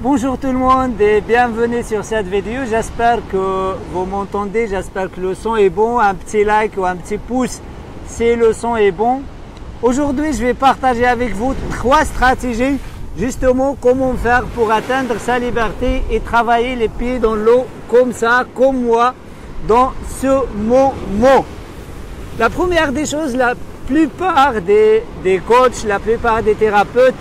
Bonjour tout le monde et bienvenue sur cette vidéo. J'espère que vous m'entendez, j'espère que le son est bon. Un petit like ou un petit pouce si le son est bon. Aujourd'hui, je vais partager avec vous 3 stratégies, justement comment faire pour atteindre sa liberté et travailler les pieds dans l'eau comme ça, comme moi, dans ce moment. La première des choses, la plupart des coachs, la plupart des thérapeutes,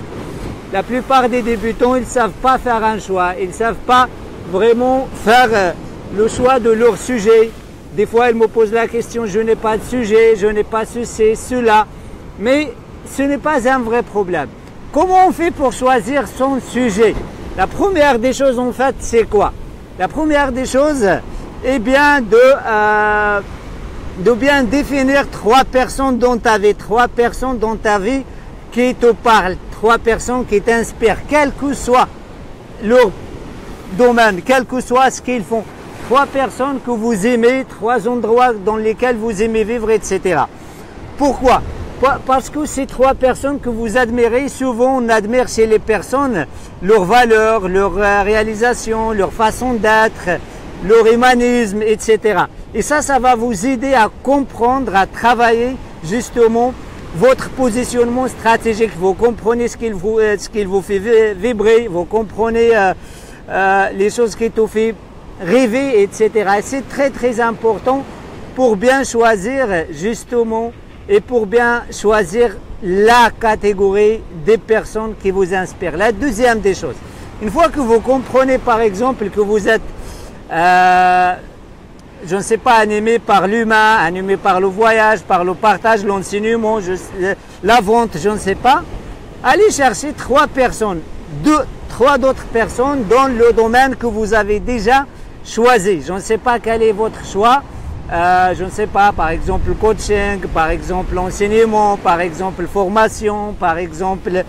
la plupart des débutants, ils ne savent pas faire un choix. Ils ne savent pas vraiment faire le choix de leur sujet. Des fois, ils me posent la question, je n'ai pas de sujet, je n'ai pas ceci, cela. Mais ce n'est pas un vrai problème. Comment on fait pour choisir son sujet? La première des choses, en fait, c'est quoi? La première des choses, eh bien, de bien définir 3 personnes dans ta vie, 3 personnes dans ta vie qui te parlent, 3 personnes qui t'inspirent, quel que soit leur domaine, quel que soit ce qu'ils font. 3 personnes que vous aimez, 3 endroits dans lesquels vous aimez vivre, etc. Pourquoi? Parce que ces 3 personnes que vous admirez, souvent on admire chez les personnes leurs valeurs, leur réalisation, leur façon d'être, leur humanisme, etc. Et ça va vous aider à comprendre, à travailler justement votre positionnement stratégique. Vous comprenez ce qu'il vous fait vibrer, vous comprenez les choses qui te font rêver, etc. Et c'est très très important pour bien choisir justement et pour bien choisir la catégorie des personnes qui vous inspirent. La deuxième des choses, une fois que vous comprenez par exemple que vous êtes je ne sais pas, animé par l'humain, animé par le voyage, par le partage, l'enseignement, la vente, je ne sais pas. Allez chercher 3 personnes, 3 d'autres personnes dans le domaine que vous avez déjà choisi. Je ne sais pas quel est votre choix. Je ne sais pas, par exemple coaching, par exemple enseignement, par exemple formation, par exemple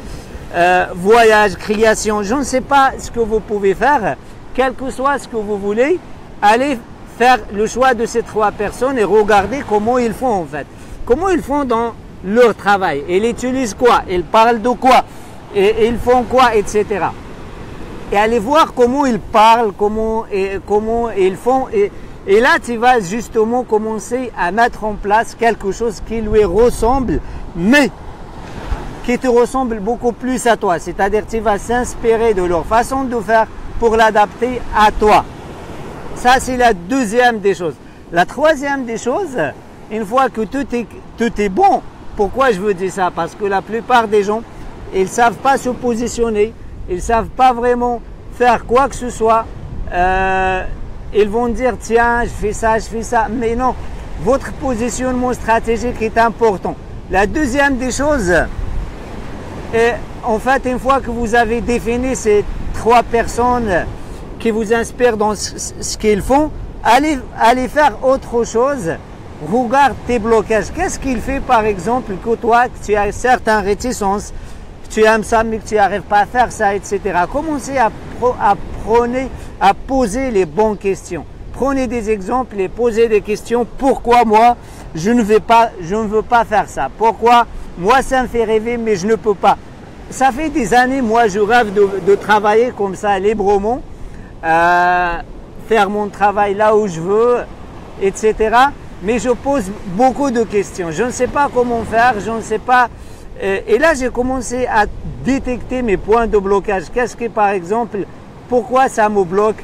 voyage, création. Je ne sais pas ce que vous pouvez faire. Quel que soit ce que vous voulez, allez faire le choix de ces 3 personnes et regardez comment ils font en fait. Comment ils font dans leur travail. Ils utilisent quoi? Ils parlent de quoi? Et ils font quoi, etc. Et allez voir comment ils parlent, comment ils font. Et là, tu vas justement commencer à mettre en place quelque chose qui lui ressemble, mais qui te ressemble beaucoup plus à toi. C'est-à-dire que tu vas s'inspirer de leur façon de faire pour l'adapter à toi. Ça, c'est la deuxième des choses. La troisième des choses, une fois que tout est bon, pourquoi je veux dire ça? Parce que la plupart des gens, ils ne savent pas se positionner, ils ne savent pas vraiment faire quoi que ce soit. Ils vont dire, tiens, je fais ça, mais non, votre positionnement stratégique est important. La deuxième des choses, et en fait, une fois que vous avez défini ces 3 personnes qui vous inspirent dans ce qu'ils font, allez faire autre chose. Regarde tes blocages. Qu'est-ce qu'il fait par exemple que toi, que tu as certaines réticences, que tu aimes ça mais que tu n'arrives pas à faire ça, etc. Commencez à poser les bonnes questions. Prenez des exemples et posez des questions. Pourquoi moi, je ne veux pas faire ça? Pourquoi moi, ça me fait rêver mais je ne peux pas? Ça fait des années, moi, je rêve de travailler comme ça librement. Faire mon travail là où je veux, etc. Mais je pose beaucoup de questions. Je ne sais pas comment faire, je ne sais pas. Et là, j'ai commencé à détecter mes points de blocage. Qu'est-ce que, par exemple, pourquoi ça me bloque?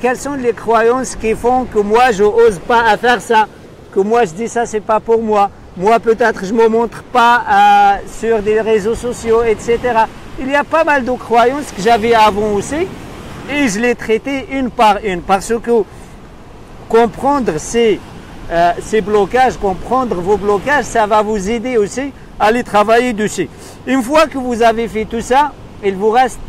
Quelles sont les croyances qui font que moi, je n'ose pas à faire ça? Que moi, je dis ça, c'est pas pour moi. Moi, peut-être, je ne me montre pas sur des réseaux sociaux, etc. Il y a pas mal de croyances que j'avais avant aussi. Et je les traité une par une parce que comprendre ces blocages, comprendre vos blocages, ça va vous aider aussi à aller travailler dessus. Une fois que vous avez fait tout ça, il vous reste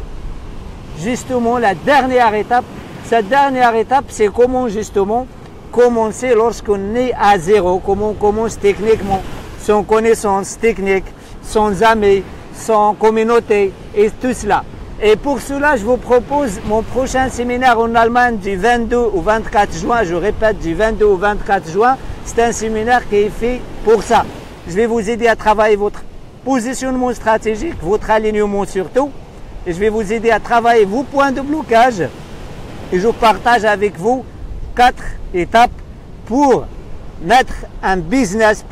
justement la dernière étape. Cette dernière étape, c'est comment justement commencer lorsqu'on est à zéro, comment on commence techniquement, sans connaissance technique, sans amis, sans communauté et tout cela. Et pour cela, je vous propose mon prochain séminaire en Allemagne du 22 au 24 juin. Je répète, du 22 au 24 juin. C'est un séminaire qui est fait pour ça. Je vais vous aider à travailler votre positionnement stratégique, votre alignement surtout, et je vais vous aider à travailler vos points de blocage et je partage avec vous 4 étapes pour mettre un business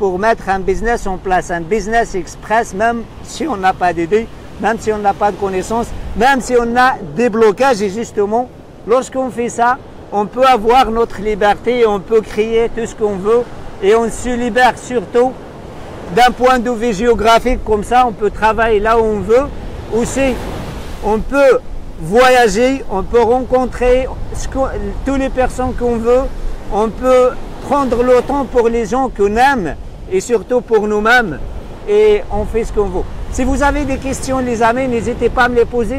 en place, un business express, même si on n'a pas d'idée, même si on n'a pas de connaissances, même si on a des blocages. Et justement, lorsqu'on fait ça, on peut avoir notre liberté, on peut créer tout ce qu'on veut et on se libère surtout d'un point de vue géographique. Comme ça, on peut travailler là où on veut. Aussi, on peut voyager, on peut rencontrer toutes les personnes qu'on veut, on peut prendre le temps pour les gens qu'on aime et surtout pour nous-mêmes et on fait ce qu'on veut. Si vous avez des questions les amis, n'hésitez pas à me les poser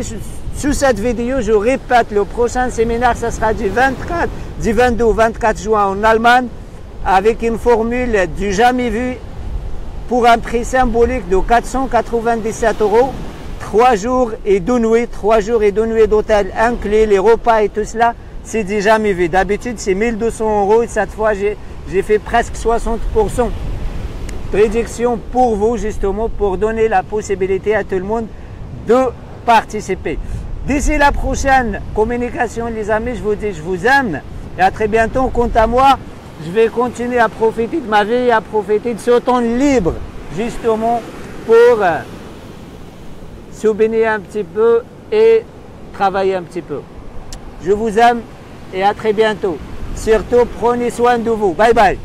sous cette vidéo. Je répète, le prochain séminaire, ça sera du 22 au 24 juin en Allemagne avec une formule du jamais vu pour un prix symbolique de 497 €, 3 jours et 2 nuits, 3 jours et 2 nuits d'hôtel inclus, les repas et tout cela. C'est du jamais vu. D'habitude, c'est 1200 € et cette fois, j'ai fait presque 60% de réduction pour vous, justement, pour donner la possibilité à tout le monde de participer. D'ici la prochaine communication, les amis, je vous dis, je vous aime et à très bientôt. Quant à moi, je vais continuer à profiter de ma vie, à profiter de ce temps libre, justement, pour se baigner un petit peu et travailler un petit peu. Je vous aime et à très bientôt. Surtout, prenez soin de vous. Bye bye.